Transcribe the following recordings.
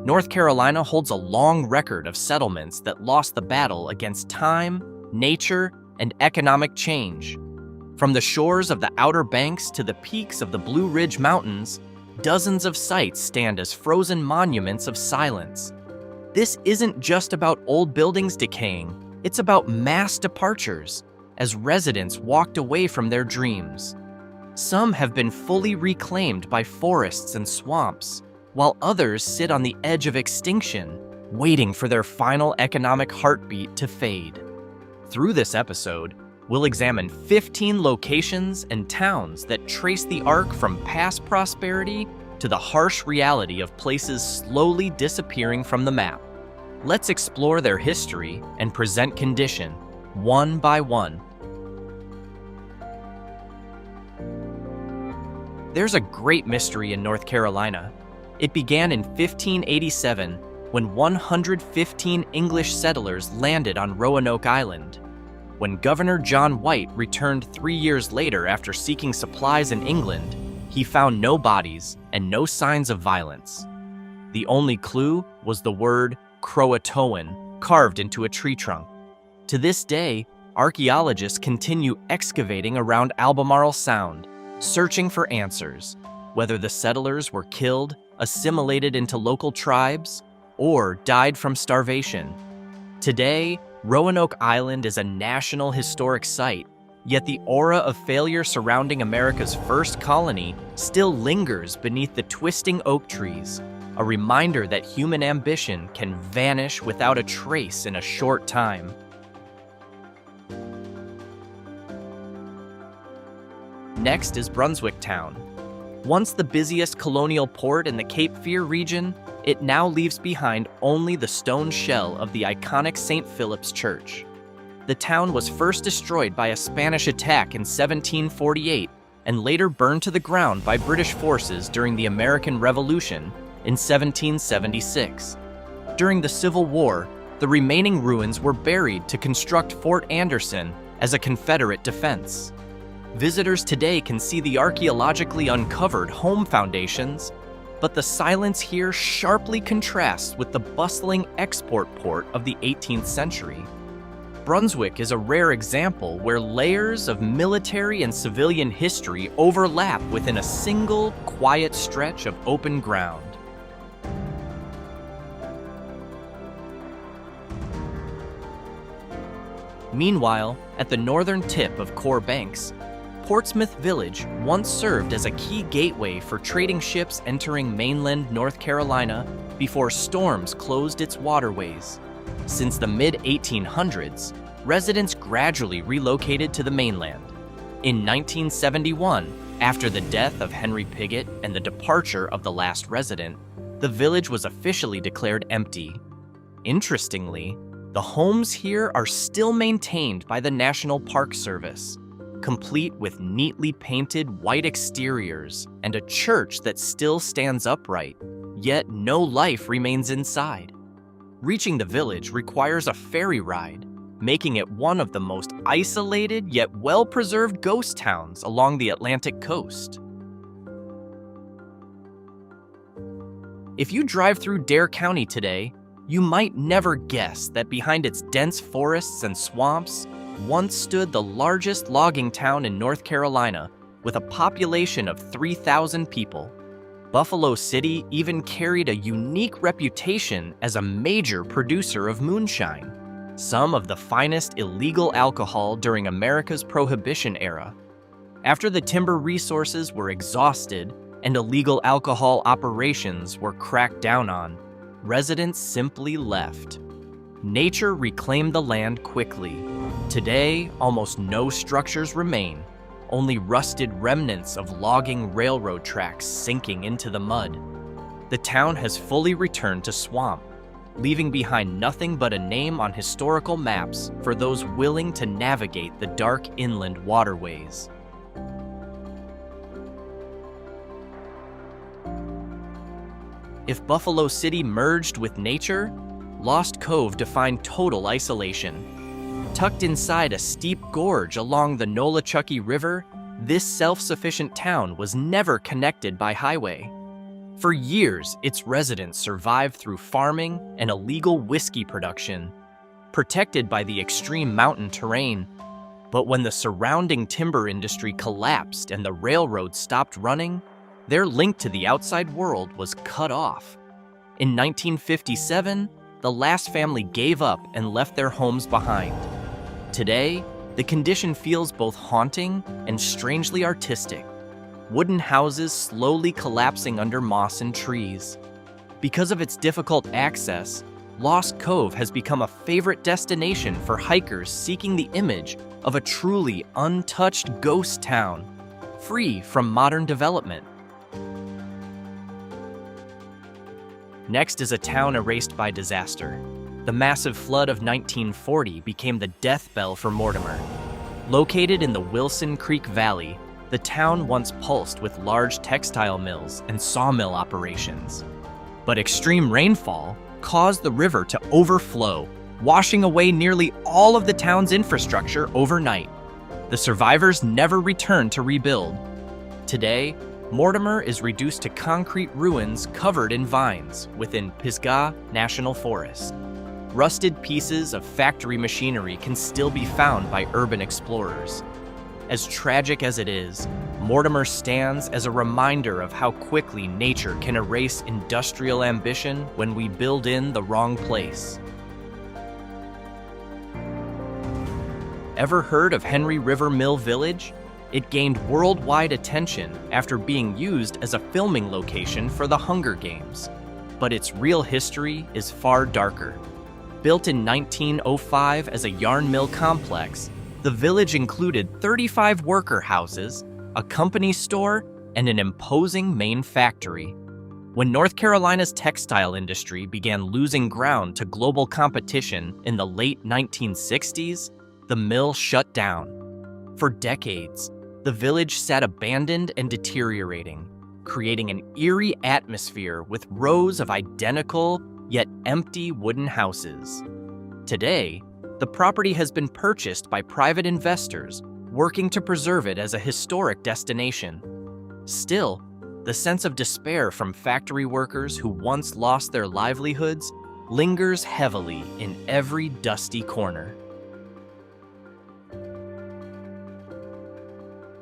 North Carolina holds a long record of settlements that lost the battle against time, nature, and economic change. From the shores of the Outer Banks to the peaks of the Blue Ridge Mountains, dozens of sites stand as frozen monuments of silence. This isn't just about old buildings decaying, it's about mass departures as residents walked away from their dreams. Some have been fully reclaimed by forests and swamps, while others sit on the edge of extinction, waiting for their final economic heartbeat to fade. Through this episode, we'll examine 15 locations and towns that trace the arc from past prosperity to the harsh reality of places slowly disappearing from the map. Let's explore their history and present condition, one by one. There's a great mystery in North Carolina. It began in 1587 when 115 English settlers landed on Roanoke Island. When Governor John White returned 3 years later after seeking supplies in England, he found no bodies and no signs of violence. The only clue was the word Croatoan carved into a tree trunk. To this day, archaeologists continue excavating around Albemarle Sound, searching for answers, whether the settlers were killed, assimilated into local tribes, or died from starvation. Today, Roanoke Island is a national historic site, yet the aura of failure surrounding America's first colony still lingers beneath the twisting oak trees, a reminder that human ambition can vanish without a trace in a short time. Next is Brunswick Town. Once the busiest colonial port in the Cape Fear region, it now leaves behind only the stone shell of the iconic St. Philip's Church. The town was first destroyed by a Spanish attack in 1748 and later burned to the ground by British forces during the American Revolution in 1776. During the Civil War, the remaining ruins were buried to construct Fort Anderson as a Confederate defense. Visitors today can see the archaeologically uncovered home foundations, but the silence here sharply contrasts with the bustling export port of the 18th century. Brunswick is a rare example where layers of military and civilian history overlap within a single, quiet stretch of open ground. Meanwhile, at the northern tip of Core Banks, Portsmouth Village once served as a key gateway for trading ships entering mainland North Carolina before storms closed its waterways. Since the mid-1800s, residents gradually relocated to the mainland. In 1971, after the death of Henry Piggott and the departure of the last resident, the village was officially declared empty. Interestingly, the homes here are still maintained by the National Park Service, complete with neatly painted white exteriors and a church that still stands upright, yet no life remains inside. Reaching the village requires a ferry ride, making it one of the most isolated yet well-preserved ghost towns along the Atlantic coast. If you drive through Dare County today, you might never guess that behind its dense forests and swamps once stood the largest logging town in North Carolina, with a population of 3,000 people. Buffalo City even carried a unique reputation as a major producer of moonshine, some of the finest illegal alcohol during America's Prohibition era. After the timber resources were exhausted and illegal alcohol operations were cracked down on, residents simply left. Nature reclaimed the land quickly. Today, almost no structures remain, only rusted remnants of logging railroad tracks sinking into the mud. The town has fully returned to swamp, leaving behind nothing but a name on historical maps for those willing to navigate the dark inland waterways. If Buffalo City merged with nature, Lost Cove defined total isolation. Tucked inside a steep gorge along the Nolichucky River, this self-sufficient town was never connected by highway. For years, its residents survived through farming and illegal whiskey production, protected by the extreme mountain terrain. But when the surrounding timber industry collapsed and the railroad stopped running, their link to the outside world was cut off. In 1957, the last family gave up and left their homes behind. Today, the condition feels both haunting and strangely artistic. Wooden houses slowly collapsing under moss and trees. Because of its difficult access, Lost Cove has become a favorite destination for hikers seeking the image of a truly untouched ghost town, free from modern development. Next is a town erased by disaster. The massive flood of 1940 became the death bell for Mortimer. Located in the Wilson Creek Valley, the town once pulsed with large textile mills and sawmill operations. But extreme rainfall caused the river to overflow, washing away nearly all of the town's infrastructure overnight. The survivors never returned to rebuild. Today, Mortimer is reduced to concrete ruins covered in vines within Pisgah National Forest. Rusted pieces of factory machinery can still be found by urban explorers. As tragic as it is, Mortimer stands as a reminder of how quickly nature can erase industrial ambition when we build in the wrong place. Ever heard of Henry River Mill Village? It gained worldwide attention after being used as a filming location for the Hunger Games. But its real history is far darker. Built in 1905 as a yarn mill complex, the village included 35 worker houses, a company store, and an imposing main factory. When North Carolina's textile industry began losing ground to global competition in the late 1960s, the mill shut down. For decades, the village sat abandoned and deteriorating, creating an eerie atmosphere with rows of identical yet empty wooden houses. Today, the property has been purchased by private investors working to preserve it as a historic destination. Still, the sense of despair from factory workers who once lost their livelihoods lingers heavily in every dusty corner.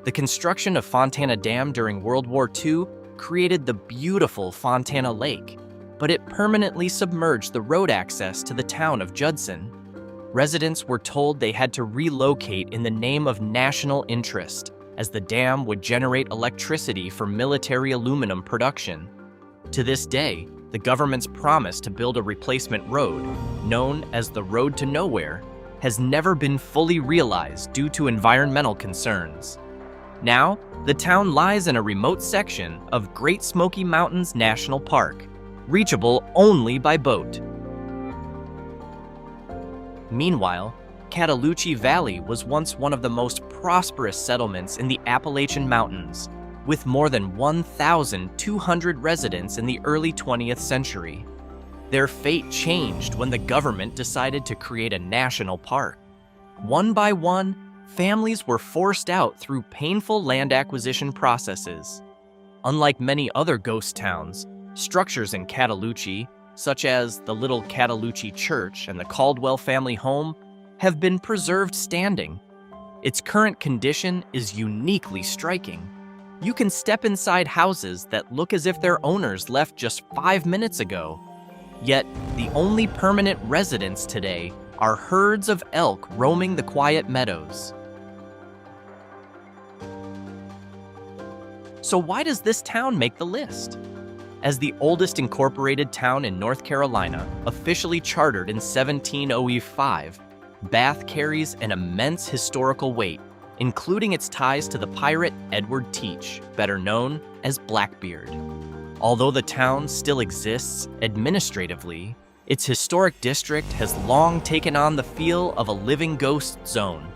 The construction of Fontana Dam during World War II created the beautiful Fontana Lake, but it permanently submerged the road access to the town of Judson. Residents were told they had to relocate in the name of national interest, as the dam would generate electricity for military aluminum production. To this day, the government's promise to build a replacement road, known as the Road to Nowhere, has never been fully realized due to environmental concerns. Now, the town lies in a remote section of Great Smoky Mountains National Park, reachable only by boat. Meanwhile, Cataloochee Valley was once one of the most prosperous settlements in the Appalachian Mountains, with more than 1,200 residents in the early 20th century. Their fate changed when the government decided to create a national park. One by one, families were forced out through painful land acquisition processes. Unlike many other ghost towns, structures in Cataloochee, such as the Little Cataloochee Church and the Caldwell family home, have been preserved standing. Its current condition is uniquely striking. You can step inside houses that look as if their owners left just 5 minutes ago. Yet, the only permanent residents today are herds of elk roaming the quiet meadows. So why does this town make the list? As the oldest incorporated town in North Carolina, officially chartered in 1705, Bath carries an immense historical weight, including its ties to the pirate Edward Teach, better known as Blackbeard. Although the town still exists administratively, its historic district has long taken on the feel of a living ghost zone.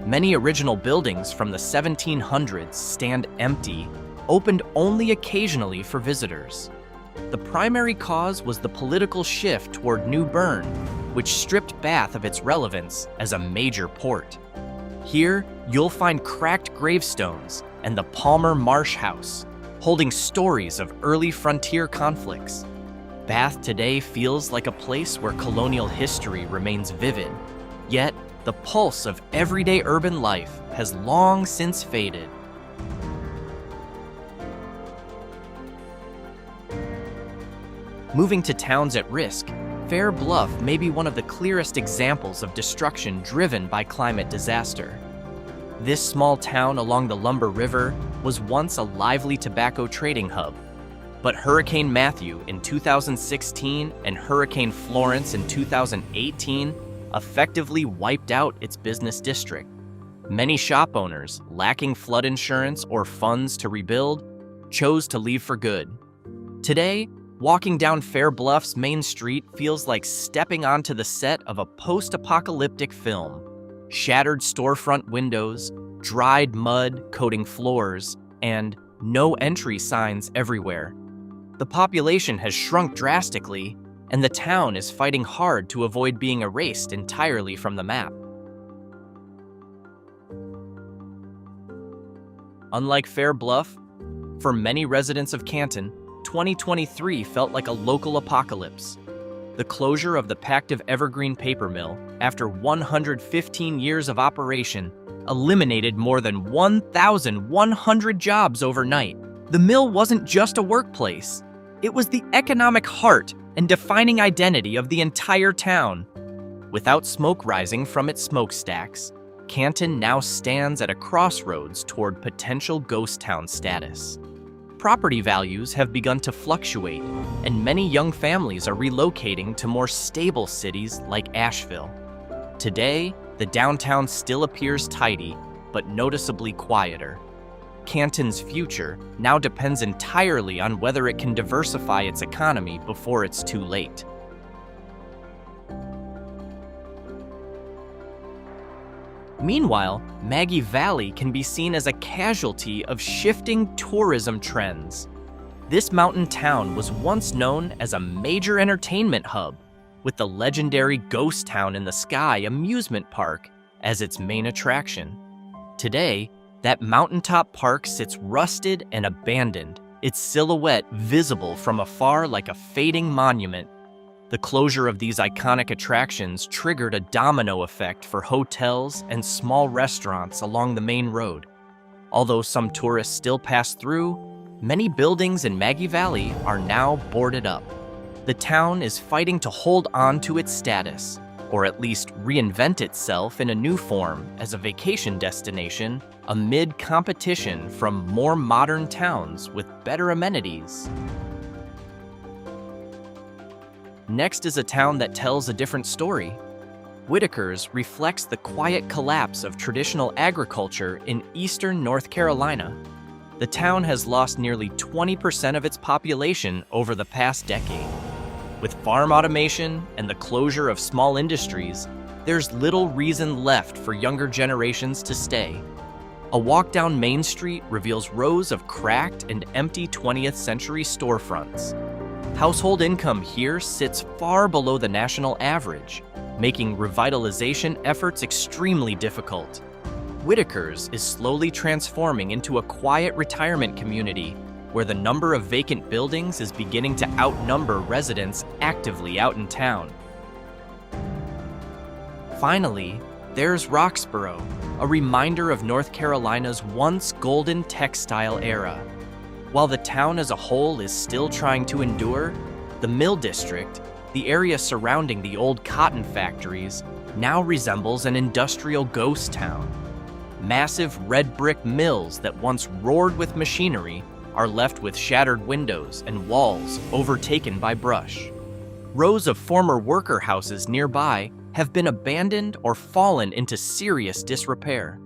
Many original buildings from the 1700s stand empty, opened only occasionally for visitors. The primary cause was the political shift toward New Bern, which stripped Bath of its relevance as a major port. Here, you'll find cracked gravestones and the Palmer Marsh House, holding stories of early frontier conflicts. Bath today feels like a place where colonial history remains vivid, yet the pulse of everyday urban life has long since faded. Moving to towns at risk, Fair Bluff may be one of the clearest examples of destruction driven by climate disaster. This small town along the Lumber River was once a lively tobacco trading hub, but Hurricane Matthew in 2016 and Hurricane Florence in 2018 effectively wiped out its business district. Many shop owners, lacking flood insurance or funds to rebuild, chose to leave for good. Today, walking down Fair Bluff's main street feels like stepping onto the set of a post-apocalyptic film. Shattered storefront windows, dried mud coating floors, and no entry signs everywhere. The population has shrunk drastically, and the town is fighting hard to avoid being erased entirely from the map. Unlike Fair Bluff, for many residents of Canton, 2023 felt like a local apocalypse. The closure of the Pactive Evergreen paper mill, after 115 years of operation, eliminated more than 1,100 jobs overnight. The mill wasn't just a workplace. It was the economic heart and defining identity of the entire town. Without smoke rising from its smokestacks, Canton now stands at a crossroads toward potential ghost town status. Property values have begun to fluctuate, and many young families are relocating to more stable cities like Asheville. Today, the downtown still appears tidy, but noticeably quieter. Canton's future now depends entirely on whether it can diversify its economy before it's too late. Meanwhile, Maggie Valley can be seen as a casualty of shifting tourism trends. This mountain town was once known as a major entertainment hub, with the legendary Ghost Town in the Sky amusement park as its main attraction. Today, that mountaintop park sits rusted and abandoned, its silhouette visible from afar like a fading monument. The closure of these iconic attractions triggered a domino effect for hotels and small restaurants along the main road. Although some tourists still pass through, many buildings in Maggie Valley are now boarded up. The town is fighting to hold on to its status, or at least reinvent itself in a new form as a vacation destination amid competition from more modern towns with better amenities. Next is a town that tells a different story. Whitakers reflects the quiet collapse of traditional agriculture in eastern North Carolina. The town has lost nearly 20% of its population over the past decade. With farm automation and the closure of small industries, there's little reason left for younger generations to stay. A walk down Main Street reveals rows of cracked and empty 20th century storefronts. Household income here sits far below the national average, making revitalization efforts extremely difficult. Whitakers is slowly transforming into a quiet retirement community where the number of vacant buildings is beginning to outnumber residents actively out in town. Finally, there's Roxboro, a reminder of North Carolina's once golden textile era. While the town as a whole is still trying to endure, the Mill District, the area surrounding the old cotton factories, now resembles an industrial ghost town. Massive red brick mills that once roared with machinery are left with shattered windows and walls overtaken by brush. Rows of former worker houses nearby have been abandoned or fallen into serious disrepair.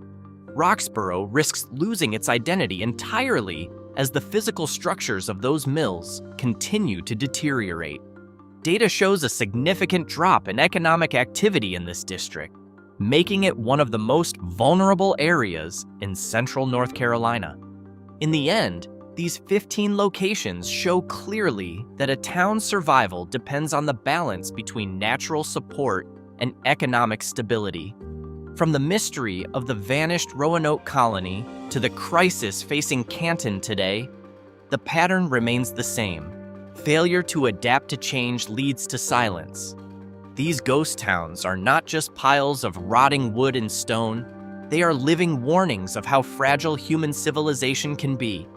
Roxboro risks losing its identity entirely as the physical structures of those mills continue to deteriorate. Data shows a significant drop in economic activity in this district, making it one of the most vulnerable areas in central North Carolina. In the end, these 15 locations show clearly that a town's survival depends on the balance between natural support and economic stability. From the mystery of the vanished Roanoke Colony to the crisis facing Canton today, the pattern remains the same. Failure to adapt to change leads to silence. These ghost towns are not just piles of rotting wood and stone, they are living warnings of how fragile human civilization can be.